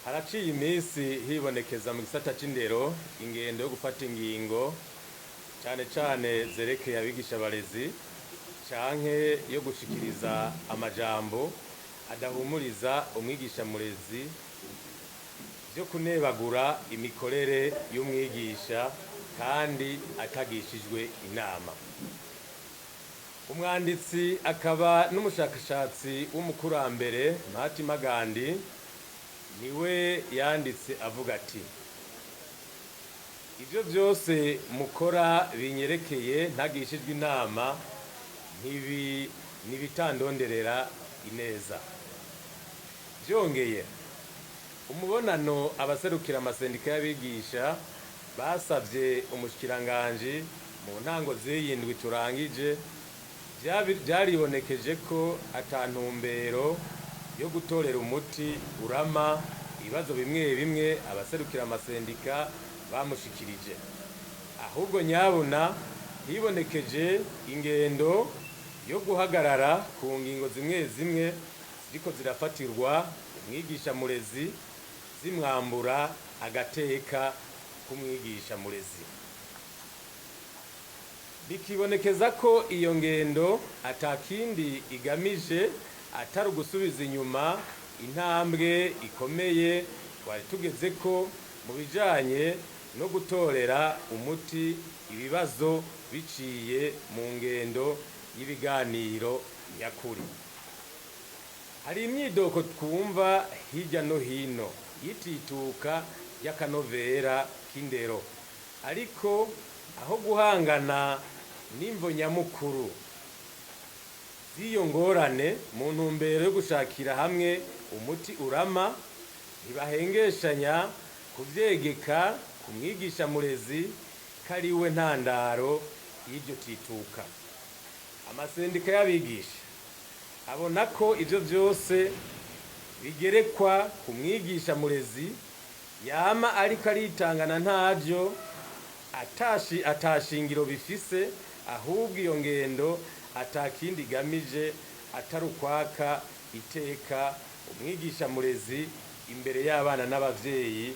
Haraciye iminsi hibonekeza mu gisata c'indero ingendo yo gufata ingingo cane cane zerekeye abigisha abarezi canke yo gushikiriza amajambo adahumuriza umwigisha murezi vyo kunebagura imikorere y'umwigisha kandi atagishijwe inama. Umwanditsi akaba n'umushakashatsi w'umukurambere Mahatma Gandhi niwe yanditse avuga ati: ivyo vyose mukora binyerekeye ntagishijwe inama ntibitandonderera ineza. Vyongeye umubonano abaserukira amasendika y'abigisha basavye umushikiranganji mu ntango z'iyindwi turangije vyaribonekeje ko ata ntumbero yo gutorera umuti urama ibibazo bimwe bimwe abaserukira amasendika bamushikirije, ahubwo nyabuna hibonekeje ingendo yo guhagarara ku ngingo zimwe zimwe ziriko zirafatirwa umwigisha murezi zimwambura agateka k'umwigisha murezi. Bikibonekeza ko iyo ngendo atakindi igamije atari ugusubiza inyuma intambwe ikomeye twari tugeze ko mu bijanye no gutorera umuti ibibazo biciye mu ngendo y'ibiganiro nyakuri. Hari imyidoko twumva hirya no hino yitituka y'akanovera k'indero, ariko aho guhangana n'imvo nyamukuru z'iyo ngorane mu ntumbero yo gushakira hamwe umuti urama, ntibahengeshanya kuvyegeka ku mwigisha murezi kariwe ntandaro y'iryo tituka. Amasendika y'abigisha abona ko ivyo vyose bigerekwa ku mwigisha murezi yama ariko aritangana ntavyo atashingiro bifise, ahubwo iyo ngendo atakindi igamije atari ukwaka iteka umwigisha murezi imbere y'abana n'abavyeyi,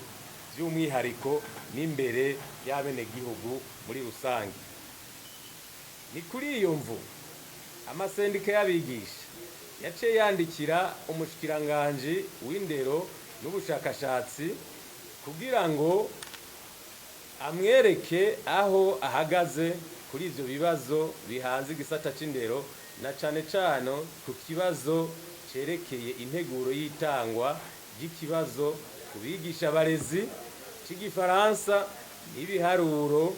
by'umwihariko n'imbere y'abenegihugu muri rusange. Ni kuri iyo mvu amasendika y'abigisha yaciye yandikira umushikiranganji w'indero n'ubushakashatsi kugira ngo amwereke aho ahagaze kuri ivyo bibazo bihanze igisata c'indero, na cane cane ku kibazo cerekeye integuro y'itangwa ry'ikibazo ku bigisha abarezi c'igifaransa n'ibiharuro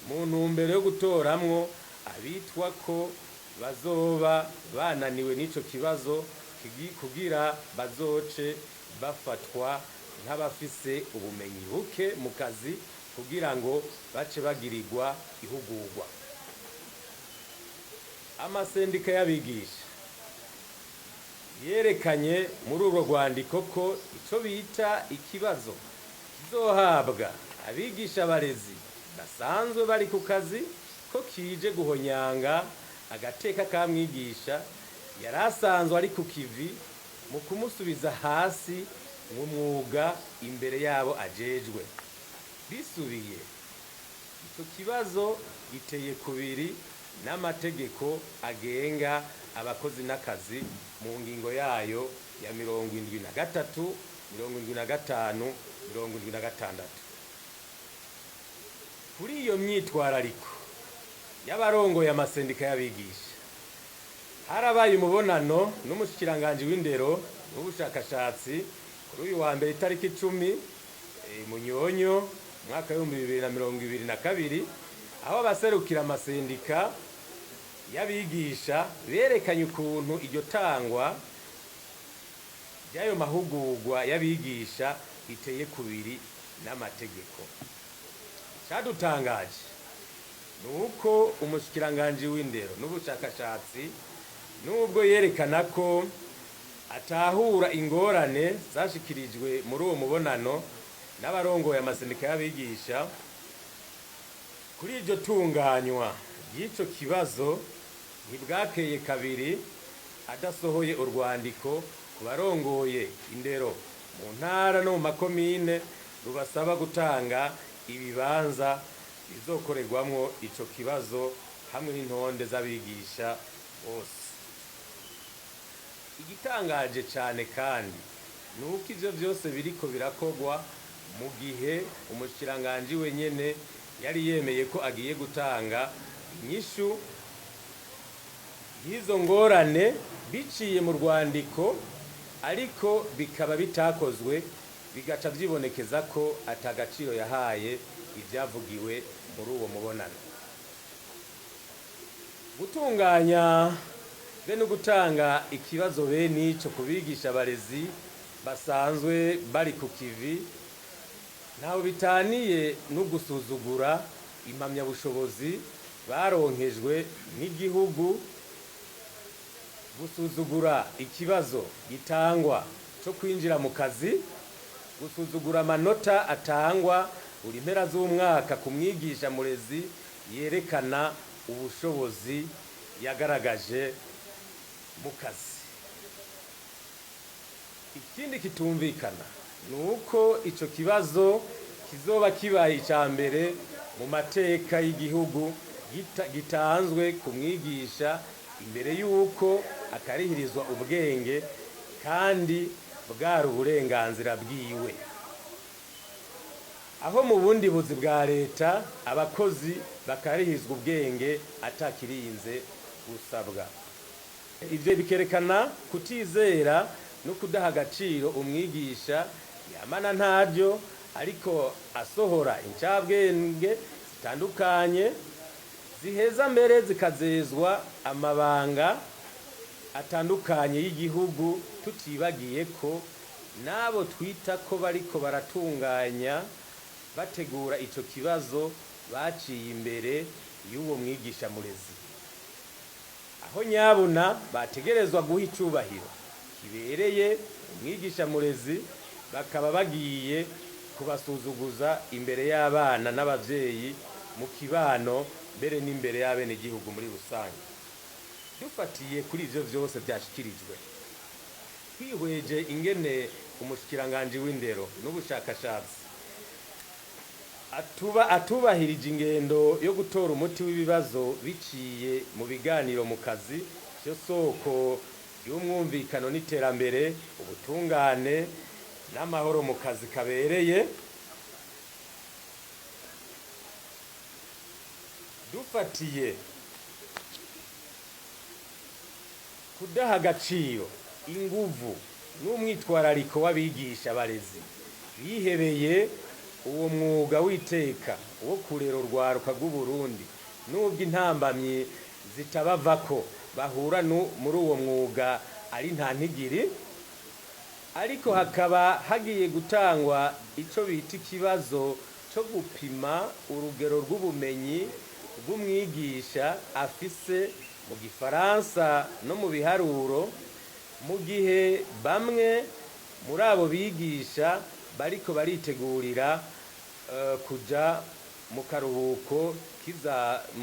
mu ntumbero yo gutoramwo abitwa ko bazoba bananiwe n'ico kibazo kugira bazoce bafatwa nk'abafise ubumenyi buke mu kazi kugira ngo bace bagirirwa ihugurwa. Amasendika y'abigisha yerekanye muri urwo rwandiko ko ico bita ikibazo kizohabwa abigisha abarezi basanzwe bari ku kazi ko kije guhonyanga agateka ka mwigisha yari asanzwe ari ku kivi mu kumusubiza hasi mu mwuga imbere yabo ajejwe. Bisubiye ico kibazo giteye kubiri n'amategeko agenga abakozi n'akazi mu ngingo yayo ya 73, 75, 76. Kuri iyo myitwarariko y'abarongoye amasendika y'abigisha harabaye umubonano n'umushikiranganji w'indero n'ubushakashatsi kuri uyu wa mbere itariki 10 Munyonyo mwaka wa 2022, aho abaserukira amasendika y'abigisha berekanye ukuntu iryo tangwa ry'ayo mahugurwa y'abigisha iteye kubiri n'amategeko. Cadutangaje nuko umushikiranganji w'indero n'ubushakashatsi nubwo yerekana ko atahura ingorane zashikirijwe muri uwo mubonano n'abarongoye amasendika y'abigisha kuri iryo tunganywa ry'ico kibazo, ntibwakeye kabiri adasohoye urwandiko ku barongoye indero mu ntara no mu makomine rubasaba gutanga ibibanza bizokorerwamwo ico kibazo hamwe n'intonde z'abigisha bose. Igitangaje cane kandi nuko ivyo vyose biriko birakorwa mu gihe umushikiranganji wenyene yari yemeye ko agiye gutanga inyishu y'izo ngorane biciye mu rwandiko, ariko bikaba bitakozwe, bigaca vyibonekeza ko atagaciro yahaye ivyavugiwe muri uwo mubonano. Gutunganya be no gutanga ikibazo bene ico kubigisha abarezi basanzwe bari ku kivi ntaho bitaniye no gusuzugura impamyabushobozi baronkejwe n'igihugu, gusuzugura ikibazo gitangwa cyo kwinjira mu kazi, gusuzugura amanota atangwa buri mpera z'umwaka ku mwigisha murezi yerekana ubushobozi yagaragaje mu kazi. Ikindi kitumvikana nuko ico kibazo kizoba kibaye icya mbere mu mateka y'igihugu gitanzwe ku mwigisha imbere y'uko akarihirizwa ubwenge kandi bwari uburenganzira bwiwe. Aho mu bundi buzi bwa leta abakozi bakarihizwa ubwenge atakirinze gusabwa. Ivyo bikerekana kutizera no kudaha agaciro umwigisha yamana ntaryo ariko asohora incabwenge zitandukanye ziheza mbere zikazezwa amabanga atandukanye y'igihugu, tutibagiye ko nabo twita ko bariko baratunganya bategura ico kibazo baciye imbere y'uwo mwigisha murezi, aho nyabuna bategerezwa guha icubahiro kibereye umwigisha murezi, bakaba bagiye kubasuzuguza imbere y'abana n'abavyeyi mu kibano mbere n'imbere y'abenegihugu muri rusange. Dufatiye kuri ivyo vyose vyashikirijwe, twihweje ingene umushikiranganji w'indero n'ubushakashatsi atubahirije ingendo yo gutora umuti w'ibibazo biciye mu biganiro mu kazi, cyo soko y'umwumvikano n'iterambere, ubutungane n'amahoro mu kazi kabereye. Dufatiye kudaha agaciro inguvu n'umwitwarariko w'abigisha abarezi bihebeye uwo mwuga w'iteka wo kurera urwaruka rw'Uburundi, nubwo intambamyi zitabavako bahura muri uwo mwuga ari nta ntigiri, ariko hakaba hagiye gutangwa ico bita ikibazo cyo gupima urugero rw'ubumenyi bw'umwigisha afise mu Gifaransa no mu biharuro, mu gihe bamwe muri abo bigisha bariko baritegurira kuja mu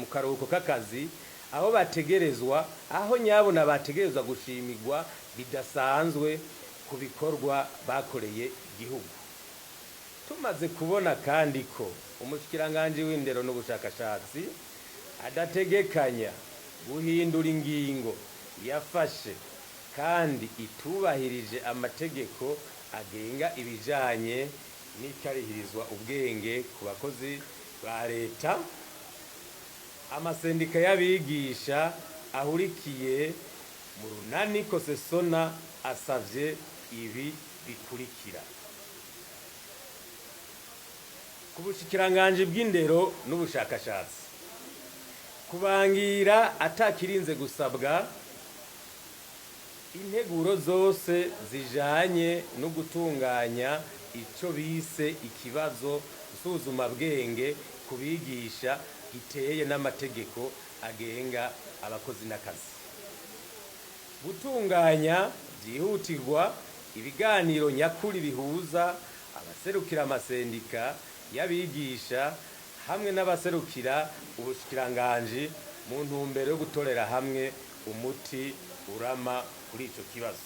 karuhuko k'akazi, aho nyabona bategerezwa gushimirwa bidasanzwe ku bikorwa bakoreye igihugu. Tumaze kubona kandi ko umushikiranganji w'indero n'ubushakashatsi adategekanya guhindura ingingo yafashe kandi itubahirije amategeko agenga ibijanye n'ikarihirizwa ubwenge ku bakozi ba leta, amasendika y'abigisha ahurikiye mu runani Kosesona asavye ibi bikurikira: ku bushikiranganji bw'indero n'ubushakashatsi kubangira atakirinze gusabwa integuro zose zijanye no gutunganya ico bise ikibazo nsuzuma bwenge kubigisha giteye n'amategeko agenga abakozi n'akazi, gutunganya byihutirwa ibiganiro nyakuri bihuza abaserukira amasendika y'abigisha hamwe n'abaserukira ubushikiranganji mu ntumbero yo gutorera hamwe umuti urama kuri ico kibazo.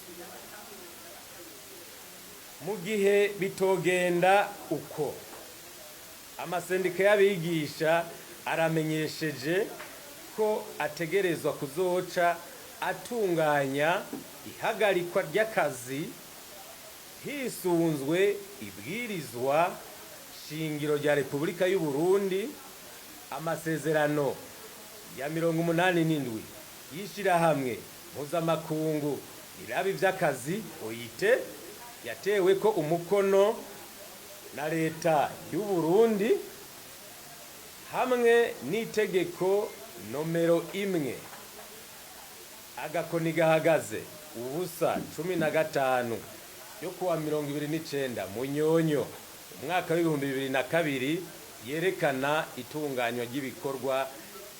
mu gihe bitogenda uko, amasendika y'abigisha aramenyesheje ko ategerezwa kuzoca atunganya ihagarikwa ry'akazi hisunzwe ibwirizwa shingiro rya Repubulika y'u Burundi, amasezerano ya 87 y'ishirahamwe mpuzamakungu irabi vy'akazi OIT yatewe ko umukono na leta y'u Burundi, hamwe n'itegeko nomero 1 agakoni gahagaze ubusa 15 yo kuwa 29 Munyonyo umwaka w'2002 yerekana itunganywa ry'ibikorwa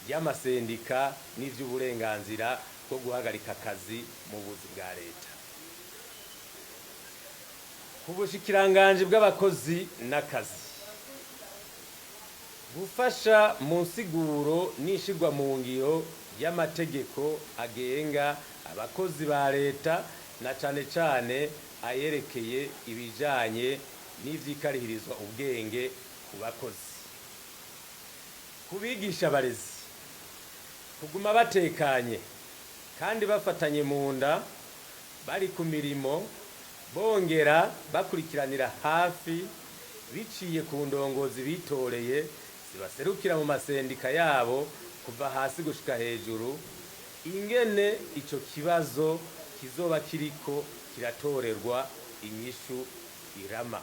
by'amasendika n'ivy'uburenganzira bwo guhagarika akazi mu buzi bwa leta. Ku bushikiranganje bw'abakozi n'akazi, gufasha mu nsiguro n'ishirwa mu ngiro y'amategeko agenga abakozi ba leta na cane cane ayerekeye ibijanye n'ivyikarihirizwa ubwenge ku bakozi. Kubigisha abarezi kuguma batekanye kandi bafatanye mu nda, bari ku mirimo, bongera bakurikiranira hafi biciye ku ndongozi bitoreye zibaserukira mu masendika yabo kuva hasi gushika hejuru, ingene ico kibazo kizoba kiriko kiratorerwa inyishu irama.